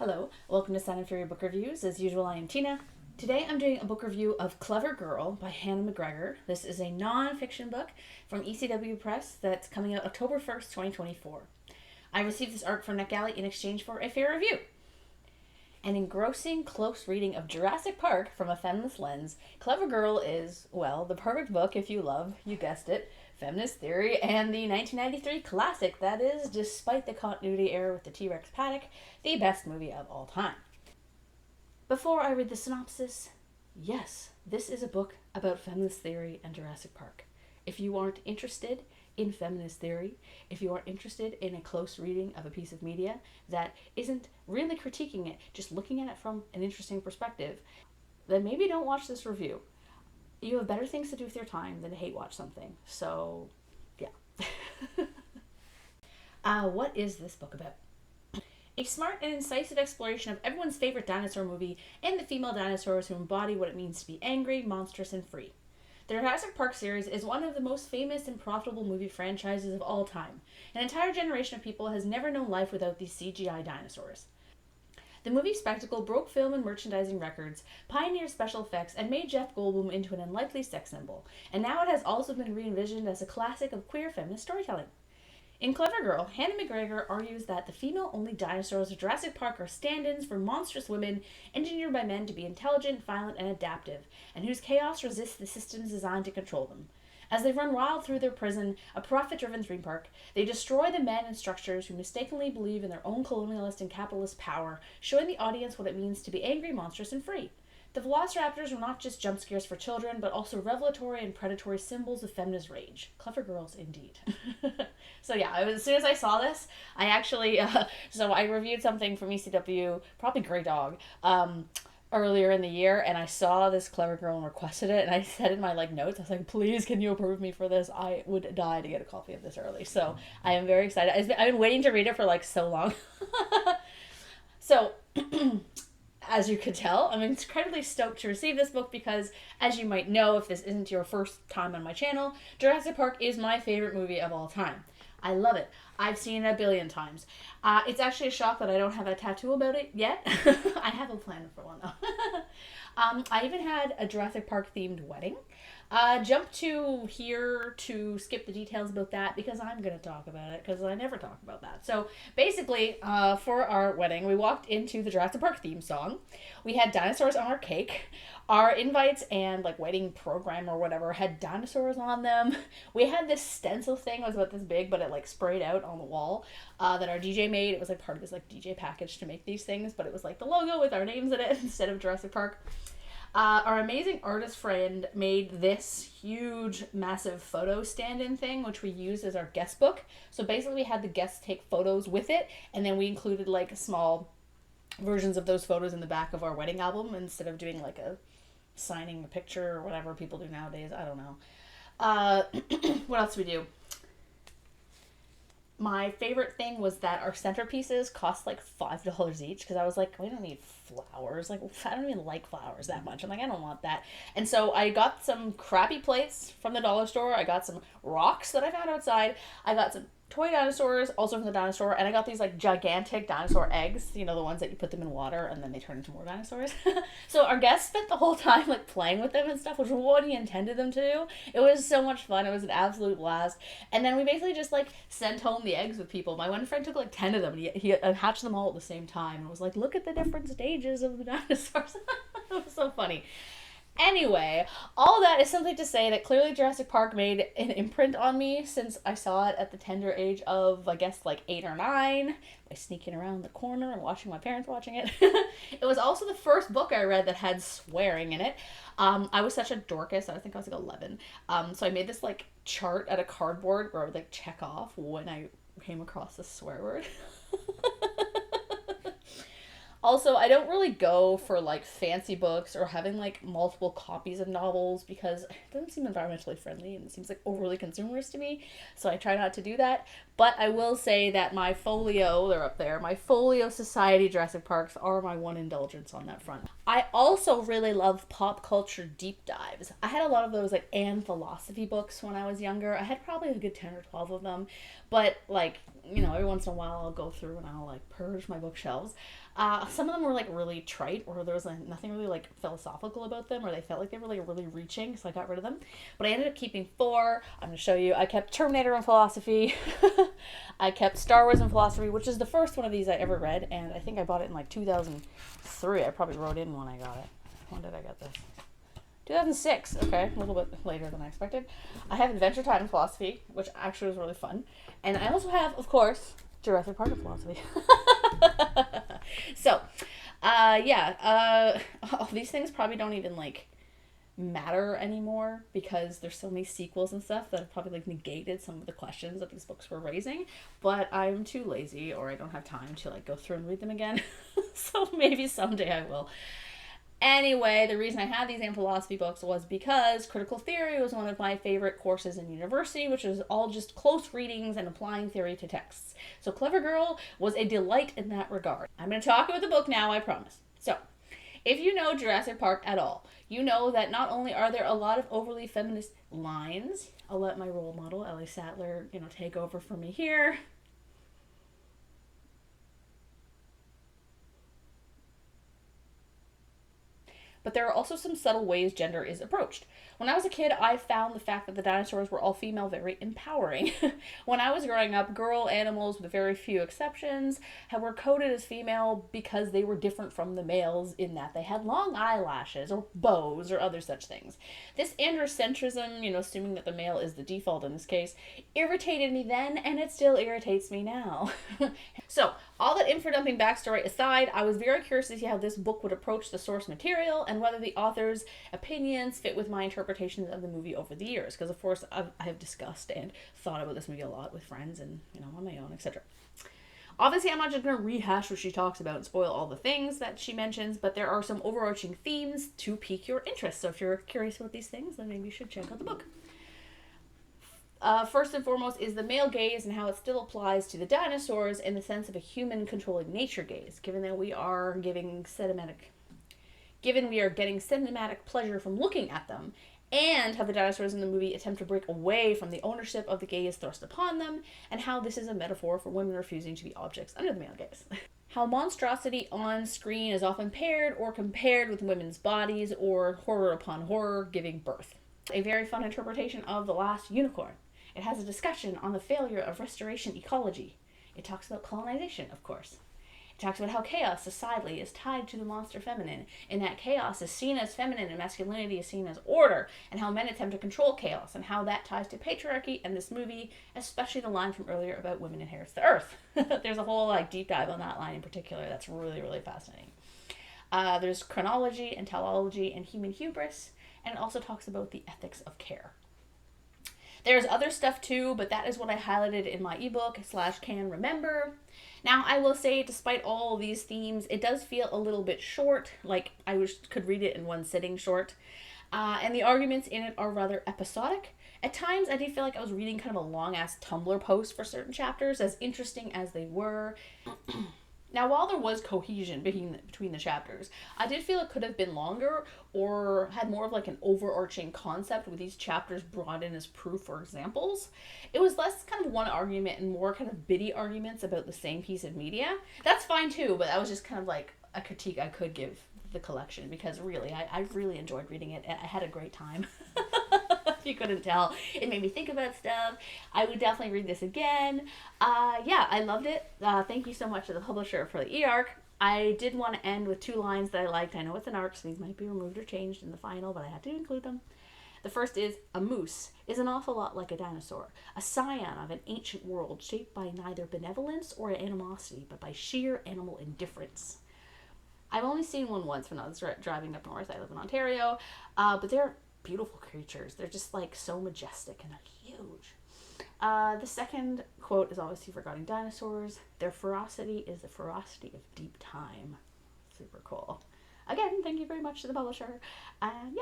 Hello, welcome to Sound and Fury Book Reviews. As usual, I am Tina. Today I'm doing a book review of Clever Girl by Hannah McGregor. This is a non-fiction book from ECW Press that's coming out October 1st, 2024. I received this art from NetGalley in exchange for a fair review. An engrossing, close reading of Jurassic Park from a feminist lens, Clever Girl is, well, the perfect book if you love, you guessed it, feminist theory and the 1993 classic that is, despite the continuity error with the T-Rex paddock, the best movie of all time. Before I read the synopsis, yes, this is a book about feminist theory and Jurassic Park. If you aren't interested in feminist theory, if you are interested in a close reading of a piece of media that isn't really critiquing it, just looking at it from an interesting perspective, then maybe don't watch this review. You have better things to do with your time than to hate watch something. So, yeah. What is this book about? A smart and incisive exploration of everyone's favorite dinosaur movie and the female dinosaurs who embody what it means to be angry, monstrous, and free. The Jurassic Park series is one of the most famous and profitable movie franchises of all time. An entire generation of people has never known life without these CGI dinosaurs. The movie spectacle broke film and merchandising records, pioneered special effects, and made Jeff Goldblum into an unlikely sex symbol, and now it has also been re-envisioned as a classic of queer feminist storytelling. In Clever Girl, Hannah McGregor argues that the female-only dinosaurs of Jurassic Park are stand-ins for monstrous women engineered by men to be intelligent, violent, and adaptive, and whose chaos resists the systems designed to control them. As they run wild through their prison, a profit-driven theme park, they destroy the men and structures who mistakenly believe in their own colonialist and capitalist power, showing the audience what it means to be angry, monstrous, and free. The velociraptors were not just jump scares for children, but also revelatory and predatory symbols of feminist rage. Clever girls, indeed. So yeah, as soon as I saw this, I actually, so I reviewed something from ECW, probably Grey Dog, earlier in the year, and I saw this Clever Girl and requested it, and I said in my notes, I was like, please, can you approve me for this? I would die to get a copy of this early. So I am very excited. I've been waiting to read it for so long. So as you could tell, I'm incredibly stoked to receive this book because, as you might know, if this isn't your first time on my channel, Jurassic Park is my favorite movie of all time. I love it. I've seen it a billion times. It's actually a shock that I don't have a tattoo about it yet. I have a plan for one, though. I even had a Jurassic Park themed wedding. Jump to here to skip the details about that because I'm going to talk about it because I never talk about that. So basically, for our wedding, we walked into the Jurassic Park theme song. We had dinosaurs on our cake. Our invites and wedding program or whatever had dinosaurs on them. We had this stencil thing. It was about this big, but it sprayed out on the wall that our DJ made. It was part of this DJ package to make these things, but it was the logo with our names in it instead of Jurassic Park. Our amazing artist friend made this huge, massive photo stand-in thing, which we used as our guest book. So basically we had the guests take photos with it, and then we included small versions of those photos in the back of our wedding album instead of doing a signing a picture or whatever people do nowadays. I don't know. What else did we do? My favorite thing was that our centerpieces cost $5 each because I was we don't need flowers. I don't even like flowers that much. I'm I don't want that. And so I got some crappy plates from the dollar store. I got some rocks that I found outside. I got some toy dinosaurs also from the dinosaur store, and I got these gigantic dinosaur eggs, the ones that you put them in water and then they turn into more dinosaurs. So our guests spent the whole time playing with them and stuff, which was what he intended them to do. It was so much fun. It was an absolute blast. And then we basically just sent home the eggs with people. My one friend took 10 of them, and he hatched them all at the same time and was look at the different stages of the dinosaurs. It was so funny. Anyway, all that is something to say that clearly Jurassic Park made an imprint on me since I saw it at the tender age of, 8 or 9, by sneaking around the corner and watching my parents watching it. It was also the first book I read that had swearing in it. I was such a dorcas, I think I was 11. So I made this chart out of cardboard where I would check off when I came across the swear word. Also, I don't really go for fancy books or having multiple copies of novels because it doesn't seem environmentally friendly and it seems overly consumerist to me. So I try not to do that. But I will say that my folio, they're up there, my Folio Society Jurassic Parks are my one indulgence on that front. I also really love pop culture deep dives. I had a lot of those and philosophy books when I was younger. I had probably a good 10 or 12 of them. But every once in a while I'll go through and I'll purge my bookshelves. Some of them were like really trite, or there was like, nothing really like philosophical about them, or they felt like they were like really reaching, so I got rid of them. But I ended up keeping four. I'm gonna show you. I kept Terminator and philosophy. I kept Star Wars and philosophy, which is the first one of these I ever read, and I think I bought it in like 2003. I probably wrote in when I got it. When did I get this? 2006. Okay, a little bit later than I expected. I have Adventure Time and philosophy, which actually was really fun, and I also have, of course, Jurassic Park and philosophy. So, all these things probably don't even like matter anymore because there's so many sequels and stuff that have probably like negated some of the questions that these books were raising. But I'm too lazy, or I don't have time to like go through and read them again. So maybe someday I will. Anyway, the reason I had these in philosophy books was because critical theory was one of my favorite courses in university, which was all just close readings and applying theory to texts. So Clever Girl was a delight in that regard. I'm going to talk about the book now, I promise. So, if you know Jurassic Park at all, you know that not only are there a lot of overly feminist lines, I'll let my role model, Ellie Sattler, take over for me here. But there are also some subtle ways gender is approached. When I was a kid, I found the fact that the dinosaurs were all female very empowering. When I was growing up, girl animals, with very few exceptions, were coded as female because they were different from the males in that they had long eyelashes or bows or other such things. This androcentrism, assuming that the male is the default in this case, irritated me then, and it still irritates me now. So, all that info dumping backstory aside, I was very curious to see how this book would approach the source material and whether the author's opinions fit with my interpretations of the movie over the years. Because, of course, I have discussed and thought about this movie a lot with friends and, on my own, etc. Obviously, I'm not just going to rehash what she talks about and spoil all the things that she mentions, but there are some overarching themes to pique your interest. So if you're curious about these things, then maybe you should check out the book. First and foremost is the male gaze and how it still applies to the dinosaurs in the sense of a human controlling nature gaze, given that we are getting cinematic pleasure from looking at them, and how the dinosaurs in the movie attempt to break away from the ownership of the gaze thrust upon them, and how this is a metaphor for women refusing to be objects under the male gaze. How monstrosity on screen is often paired or compared with women's bodies, or horror upon horror giving birth. A very fun interpretation of The Last Unicorn. It has a discussion on the failure of restoration ecology. It talks about colonization, of course. It talks about how chaos societally is tied to the monster feminine, and that chaos is seen as feminine and masculinity is seen as order, and how men attempt to control chaos, and how that ties to patriarchy in this movie, especially the line from earlier about women inherits the earth. There's a whole deep dive on that line in particular that's really, really fascinating. There's chronology and teleology and human hubris, and it also talks about the ethics of care. There's other stuff too, but that is what I highlighted in my ebook / can remember. Now, I will say, despite all these themes, it does feel a little bit short, like I could read it in one sitting short. And the arguments in it are rather episodic. At times, I did feel like I was reading kind of a long-ass Tumblr post for certain chapters, as interesting as they were. Now, while there was cohesion between the chapters, I did feel it could have been longer or had more of an overarching concept with these chapters brought in as proof or examples. It was less kind of one argument and more kind of bitty arguments about the same piece of media. That's fine too, but that was just kind of a critique I could give the collection because really, I really enjoyed reading it. I had a great time. If you couldn't tell, it made me think about stuff. I would definitely read this again. I loved it. Thank you so much to the publisher for the e-arc. I did want to end with 2 lines that I liked. I know it's an arc, so these might be removed or changed in the final, but I had to include them. The first is, a moose is an awful lot like a dinosaur, a scion of an ancient world shaped by neither benevolence or animosity, but by sheer animal indifference. I've only seen one once when I was driving up north. I live in Ontario, but they're beautiful creatures. They're just so majestic and they're huge. The second quote is obviously regarding dinosaurs. Their ferocity is the ferocity of deep time. Super cool. Again, thank you very much to the publisher. And